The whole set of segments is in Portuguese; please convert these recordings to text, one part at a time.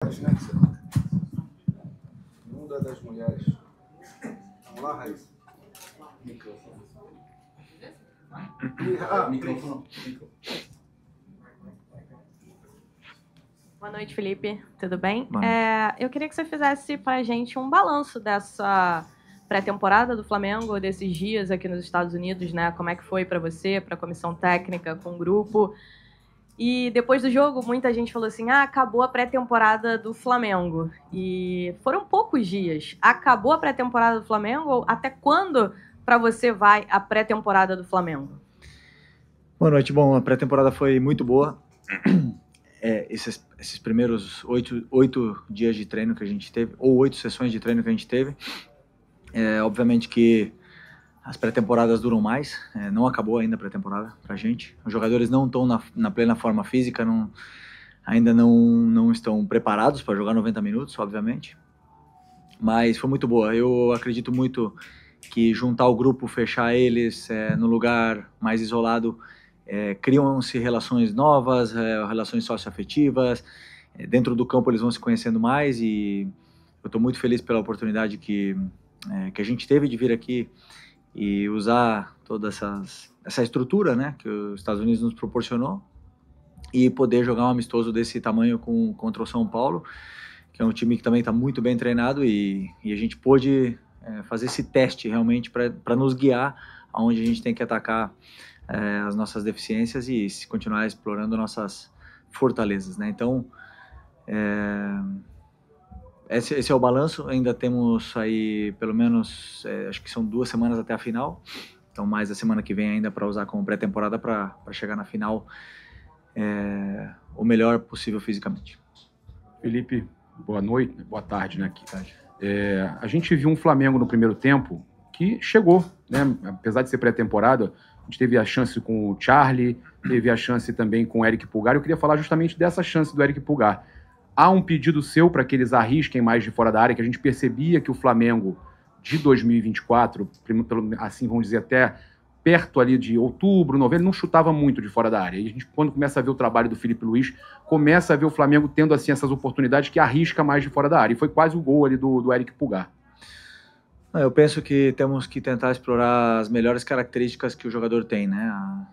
mulheres, né? Mundo das mulheres. Vamos lá, Raíssa. Microfone. Microfone. Boa noite, Felipe. Tudo bem? Eu queria que você fizesse para a gente um balanço dessa pré-temporada do Flamengo, desses dias aqui nos Estados Unidos, né? Como é que foi para você, para a comissão técnica, com o grupo? E depois do jogo, muita gente falou assim, acabou a pré-temporada do Flamengo. E foram poucos dias. Acabou a pré-temporada do Flamengo? Até quando, para você, vai a pré-temporada do Flamengo? Boa noite. Bom, a pré-temporada foi muito boa. Esses primeiros 8 dias de treino que a gente teve, ou 8 sessões de treino que a gente teve, obviamente que as pré-temporadas duram mais, não acabou ainda a pré-temporada pra gente. Os jogadores não estão na plena forma física, ainda não estão preparados para jogar 90 minutos, obviamente. Mas foi muito boa. Eu acredito muito que juntar o grupo, fechar eles no lugar mais isolado, criam-se relações novas, relações socioafetivas. Dentro do campo eles vão se conhecendo mais e eu estou muito feliz pela oportunidade que a gente teve de vir aqui e usar toda essa estrutura, né, que os Estados Unidos nos proporcionou e poder jogar um amistoso desse tamanho contra o São Paulo, que é um time que também está muito bem treinado e a gente pôde fazer esse teste realmente para nos guiar aonde a gente tem que atacar as nossas deficiências e continuar explorando nossas fortalezas, né? Então, esse é o balanço. Ainda temos aí pelo menos, acho que são 2 semanas até a final, então mais a semana que vem ainda para usar como pré-temporada para chegar na final o melhor possível fisicamente. Felipe, boa noite, boa tarde, né? Aqui. A gente viu um Flamengo no primeiro tempo que chegou, né? Apesar de ser pré-temporada, a gente teve a chance com o Charlie, teve a chance também com o Eric Pulgar. Eu queria falar justamente dessa chance do Eric Pulgar. Há um pedido seu para que eles arrisquem mais de fora da área, que a gente percebia que o Flamengo de 2024, assim vamos dizer, até perto ali de outubro, novembro, não chutava muito de fora da área. E a gente, quando começa a ver o trabalho do Felipe Luiz, começa a ver o Flamengo tendo assim essas oportunidades que arrisca mais de fora da área. E foi quase o gol ali do Eric Pulgar. Eu penso que temos que tentar explorar as melhores características que o jogador tem, né?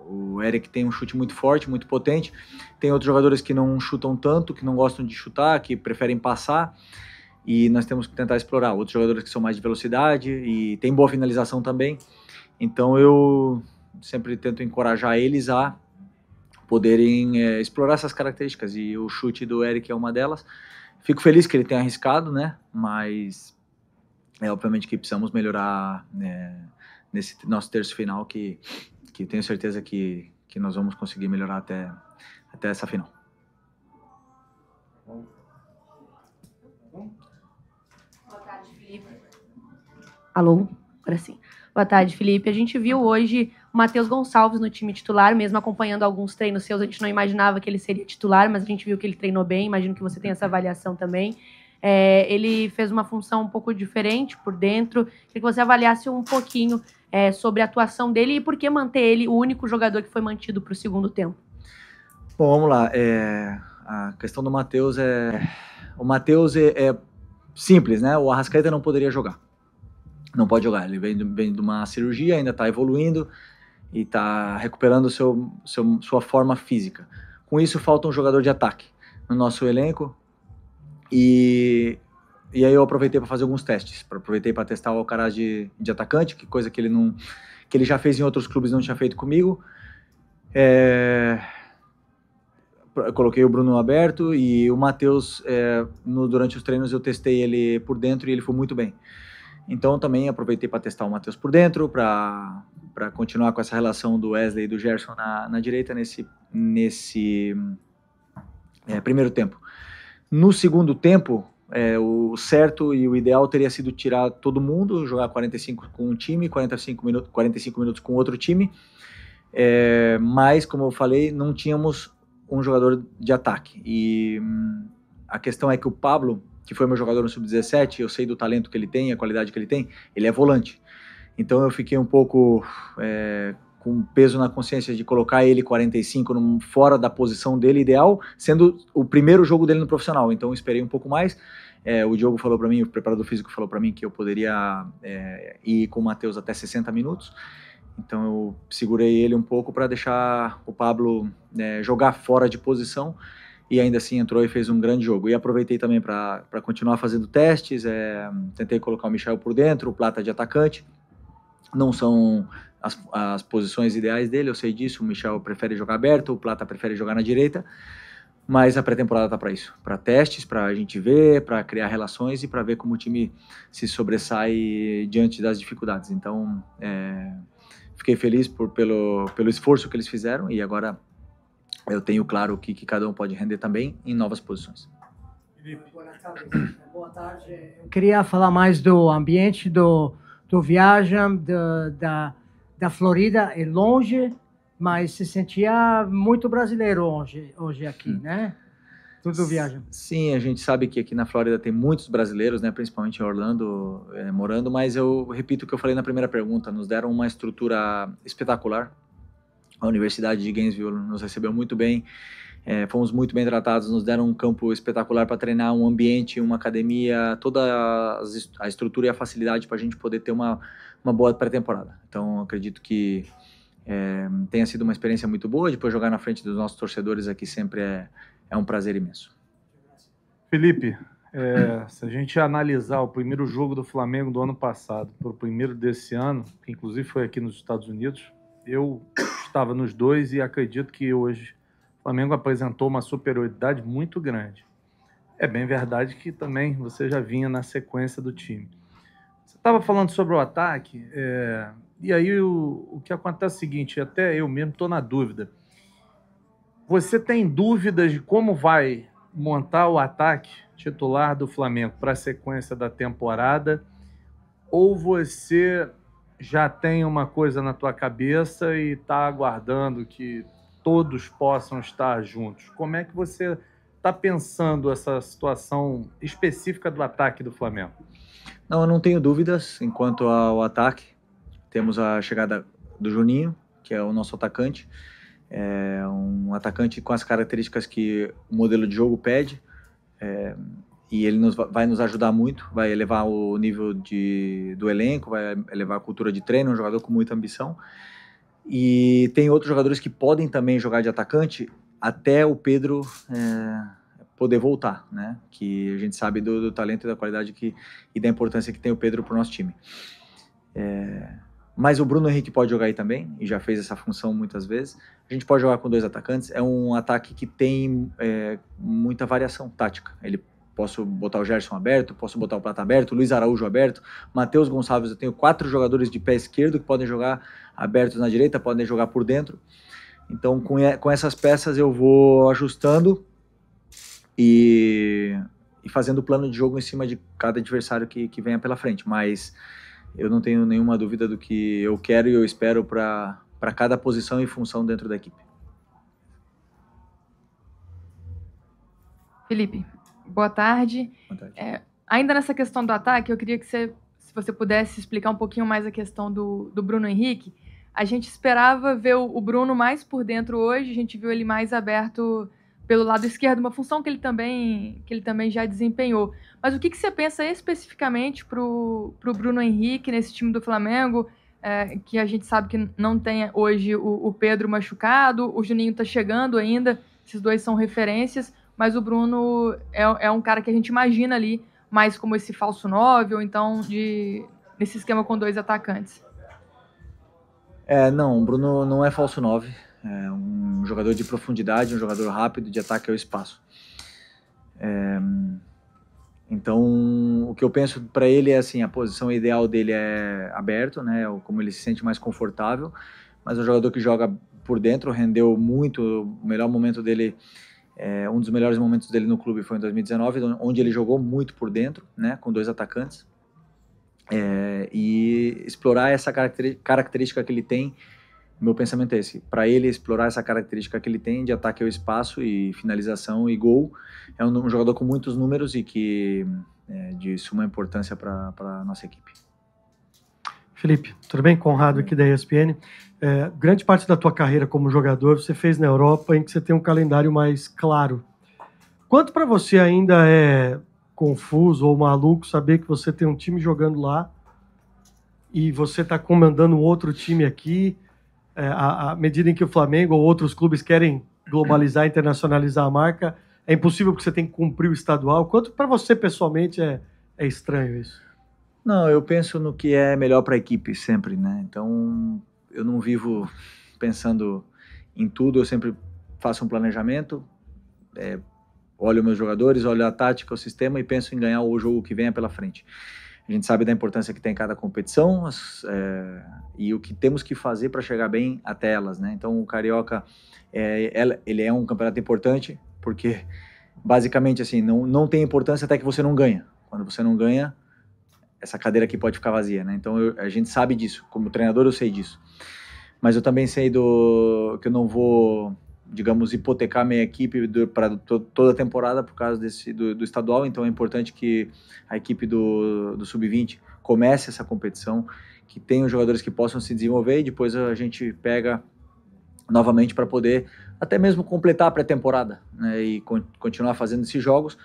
O Eric tem um chute muito forte, muito potente. Tem outros jogadores que não chutam tanto, que não gostam de chutar, que preferem passar. E nós temos que tentar explorar. Outros jogadores que são mais de velocidade e tem boa finalização também. Então eu sempre tento encorajar eles a poderem explorar essas características. E o chute do Eric é uma delas. Fico feliz que ele tenha arriscado, né? Mas obviamente que precisamos melhorar nesse nosso terço final, que tenho certeza que nós vamos conseguir melhorar até essa final. Boa tarde, Felipe. Alô? Agora sim. Boa tarde, Felipe. A gente viu hoje o Matheus Gonçalves no time titular, mesmo acompanhando alguns treinos seus. A gente não imaginava que ele seria titular, mas a gente viu que ele treinou bem. Imagino que você tenha essa avaliação também. Ele fez uma função um pouco diferente por dentro. Queria que você avaliasse um pouquinho sobre a atuação dele e por que manter ele o único jogador que foi mantido para o segundo tempo. Bom, vamos lá. A questão do Matheus o Matheus é simples, né? O Arrascaeta não poderia jogar. Não pode jogar. Ele vem de uma cirurgia, ainda está evoluindo e está recuperando sua forma física. Com isso, falta um jogador de ataque no nosso elenco. E aí eu aproveitei para fazer alguns testes. Aproveitei para testar o Alcaraz de atacante, que coisa que ele já fez em outros clubes e não tinha feito comigo. Eu coloquei o Bruno aberto e o Matheus, durante os treinos eu testei ele por dentro e ele foi muito bem. Então também aproveitei para testar o Matheus por dentro, para continuar com essa relação do Wesley e do Gerson na direita nesse primeiro tempo. No segundo tempo, o certo e o ideal teria sido tirar todo mundo, jogar 45 com um time, 45 minutos com outro time, mas, como eu falei, não tínhamos um jogador de ataque. E a questão é que o Pablo, que foi meu jogador no Sub-17, eu sei do talento que ele tem, a qualidade que ele tem, ele é volante. Então eu fiquei um pouco com peso na consciência de colocar ele 45 fora da posição dele ideal, sendo o primeiro jogo dele no profissional. Então eu esperei um pouco mais. O Diogo falou para mim, o preparador físico falou para mim que eu poderia ir com o Matheus até 60 minutos. Então eu segurei ele um pouco para deixar o Pablo jogar fora de posição, e ainda assim entrou e fez um grande jogo. E aproveitei também para continuar fazendo testes, tentei colocar o Michel por dentro, o Plata de atacante. Não são as posições ideais dele, eu sei disso. O Michel prefere jogar aberto, o Plata prefere jogar na direita, mas a pré-temporada tá para isso, para testes, para a gente ver, para criar relações e para ver como o time se sobressai diante das dificuldades. Então, fiquei feliz pelo esforço que eles fizeram, e agora eu tenho claro o que cada um pode render também em novas posições. Boa tarde. Eu queria falar mais do ambiente do viagem da Florida. É longe, mas se sentia muito brasileiro hoje aqui, né? Tudo viagem. Sim, a gente sabe que aqui na Flórida tem muitos brasileiros, né, principalmente em Orlando, morando, mas eu repito o que eu falei na primeira pergunta, nos deram uma estrutura espetacular. A Universidade de Gainesville nos recebeu muito bem, fomos muito bem tratados, nos deram um campo espetacular para treinar, um ambiente, uma academia, toda a estrutura e a facilidade para a gente poder ter uma boa pré-temporada. Então, acredito que tenha sido uma experiência muito boa. Depois, jogar na frente dos nossos torcedores aqui sempre é um prazer imenso. Felipe, se a gente analisar o primeiro jogo do Flamengo do ano passado para o primeiro desse ano, que inclusive foi aqui nos Estados Unidos, eu estava nos dois e acredito que hoje o Flamengo apresentou uma superioridade muito grande. É bem verdade que também você já vinha na sequência do time. Você estava falando sobre o ataque, e aí o que acontece é o seguinte, até eu mesmo estou na dúvida. Você tem dúvidas de como vai montar o ataque titular do Flamengo para a sequência da temporada, ou você já tem uma coisa na tua cabeça e está aguardando que todos possam estar juntos? Como é que você está pensando essa situação específica do ataque do Flamengo? Não, eu não tenho dúvidas enquanto ao ataque. Temos a chegada do Juninho, que é o nosso atacante. É um atacante com as características que o modelo de jogo pede. E ele vai nos ajudar muito, vai elevar o nível do elenco, vai elevar a cultura de treino, um jogador com muita ambição. E tem outros jogadores que podem também jogar de atacante até o Pedro poder voltar, né? Que a gente sabe do talento e da qualidade e da importância que tem o Pedro para o nosso time. Mas o Bruno Henrique pode jogar aí também, e já fez essa função muitas vezes. A gente pode jogar com dois atacantes, é um ataque que tem muita variação tática. Posso botar o Gerson aberto, posso botar o Plata aberto, o Luiz Araújo aberto, Matheus Gonçalves. Eu tenho 4 jogadores de pé esquerdo que podem jogar abertos na direita, podem jogar por dentro. Então, com essas peças eu vou ajustando e fazendo o plano de jogo em cima de cada adversário que venha pela frente. Mas eu não tenho nenhuma dúvida do que eu quero e eu espero para cada posição e função dentro da equipe. Felipe, boa tarde. Boa tarde. Ainda nessa questão do ataque, eu queria que se você pudesse explicar um pouquinho mais a questão do Bruno Henrique. A gente esperava ver o Bruno mais por dentro hoje, a gente viu ele mais aberto pelo lado esquerdo, uma função que ele também já desempenhou. Mas o que você pensa especificamente para o Bruno Henrique nesse time do Flamengo, que a gente sabe que não tem hoje o Pedro machucado, o Juninho está chegando ainda, esses dois são referências, mas o Bruno é um cara que a gente imagina ali mais como esse falso 9, ou então nesse esquema com 2 atacantes. Não, o Bruno não é falso 9, é um jogador de profundidade, um jogador rápido, de ataque ao espaço. Então, o que eu penso para ele é assim, a posição ideal dele é aberto, né, como ele se sente mais confortável, mas é um jogador que joga por dentro, rendeu muito, o melhor momento dele... um dos melhores momentos dele no clube foi em 2019, onde ele jogou muito por dentro, né, com 2 atacantes, e explorar essa característica que ele tem. Meu pensamento é esse, para ele explorar essa característica que ele tem de ataque ao espaço e finalização e gol. É um jogador com muitos números e que de suma importância para a nossa equipe. Felipe, tudo bem? Conrado aqui da ESPN. Grande parte da tua carreira como jogador você fez na Europa, em que você tem um calendário mais claro. Quanto para você ainda é confuso ou maluco saber que você tem um time jogando lá e você está comandando um outro time aqui, à medida em que o Flamengo ou outros clubes querem globalizar, internacionalizar a marca, é impossível porque você tem que cumprir o estadual. Quanto para você pessoalmente é estranho isso? Não, eu penso no que é melhor para a equipe sempre, né? Então, eu não vivo pensando em tudo, eu sempre faço um planejamento, olho meus jogadores, olho a tática, o sistema e penso em ganhar o jogo que venha pela frente. A gente sabe da importância que tem cada competição e o que temos que fazer para chegar bem até elas, né? Então, o Carioca, ele é um campeonato importante, porque, basicamente, assim, não tem importância até que você não ganha. Quando você não ganha, essa cadeira aqui pode ficar vazia, né? Então, a gente sabe disso. Como treinador, eu sei disso. Mas eu também sei que eu não vou, digamos, hipotecar minha equipe para toda a temporada por causa do estadual. Então, é importante que a equipe do Sub-20 comece essa competição, que tenha jogadores que possam se desenvolver e depois a gente pega novamente para poder até mesmo completar a pré-temporada, né? E continuar fazendo esses jogos.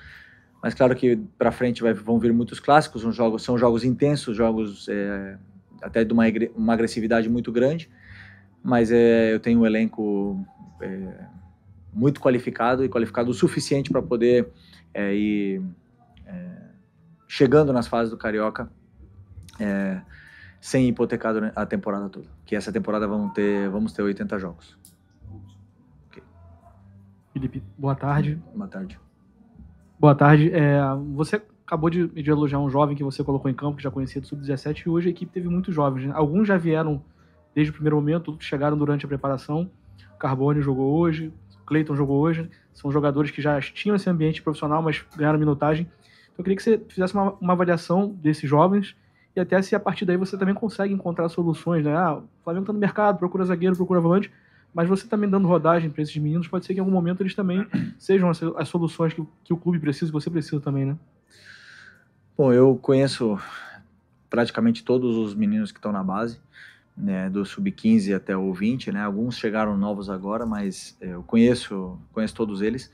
Mas claro que para frente vão vir muitos clássicos, são jogos intensos, jogos até de uma agressividade muito grande, mas eu tenho um elenco muito qualificado e qualificado o suficiente para poder ir chegando nas fases do Carioca sem hipotecar a temporada toda, que essa temporada vamos ter 80 jogos. Okay. Felipe, boa tarde. Boa tarde. Boa tarde. Você acabou de elogiar um jovem que você colocou em campo, que já conhecia do Sub-17, e hoje a equipe teve muitos jovens, né? Alguns já vieram desde o primeiro momento, outros chegaram durante a preparação. O Carbone jogou hoje, o Cleiton jogou hoje. São jogadores que já tinham esse ambiente profissional, mas ganharam minutagem. Então eu queria que você fizesse uma avaliação desses jovens e até se a partir daí você também consegue encontrar soluções, né? O Flamengo está no mercado, procura zagueiro, procura volante, mas você também dando rodagem para esses meninos, pode ser que em algum momento eles também sejam as soluções que o clube precisa, que você precisa também, né? Bom, eu conheço praticamente todos os meninos que estão na base, né, do Sub-15 até o 20, né? Alguns chegaram novos agora, mas eu conheço todos eles.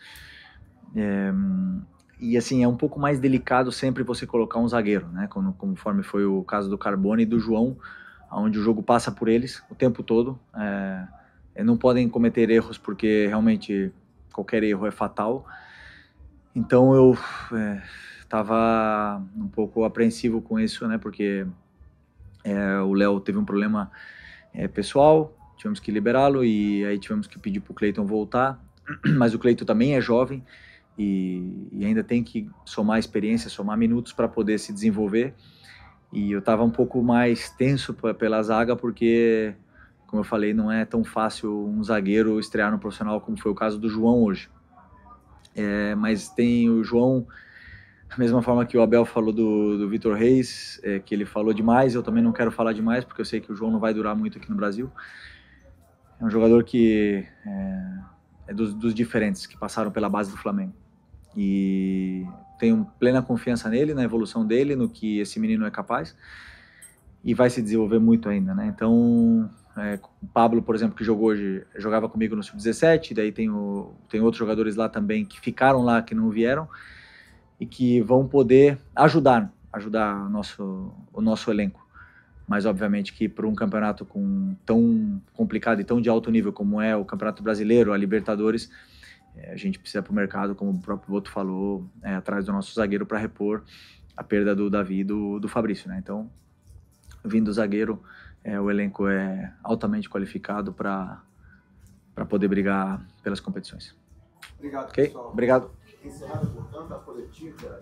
E assim, é um pouco mais delicado sempre você colocar um zagueiro, né? Conforme foi o caso do Carbone e do João, onde o jogo passa por eles o tempo todo. Não podem cometer erros porque realmente qualquer erro é fatal. Então eu estava um pouco apreensivo com isso, né? Porque o Léo teve um problema pessoal, tivemos que liberá-lo e aí tivemos que pedir para o Cleiton voltar. Mas o Cleiton também é jovem e ainda tem que somar experiência, somar minutos para poder se desenvolver. E eu estava um pouco mais tenso pela zaga porque, como eu falei, não é tão fácil um zagueiro estrear no profissional como foi o caso do João hoje. Mas tem o João, da mesma forma que o Abel falou do Vitor Reis, que ele falou demais, eu também não quero falar demais, porque eu sei que o João não vai durar muito aqui no Brasil. É um jogador que é dos diferentes, que passaram pela base do Flamengo. E tenho plena confiança nele, na evolução dele, no que esse menino é capaz. E vai se desenvolver muito ainda, né? Então, o Pablo, por exemplo, que jogou hoje, jogava comigo no Sub-17, daí tem outros jogadores lá também que ficaram lá, que não vieram, e que vão poder ajudar o nosso elenco. Mas, obviamente, que para um campeonato tão complicado e tão de alto nível como é o Campeonato Brasileiro, a Libertadores, a gente precisa para o mercado, como o próprio Boto falou, atrás do nosso zagueiro para repor a perda do Davi e do Fabrício, né? Então, vindo o zagueiro, o elenco é altamente qualificado para poder brigar pelas competições. Obrigado, okay? Pessoal. Obrigado. Encerrado, portanto, a coletiva.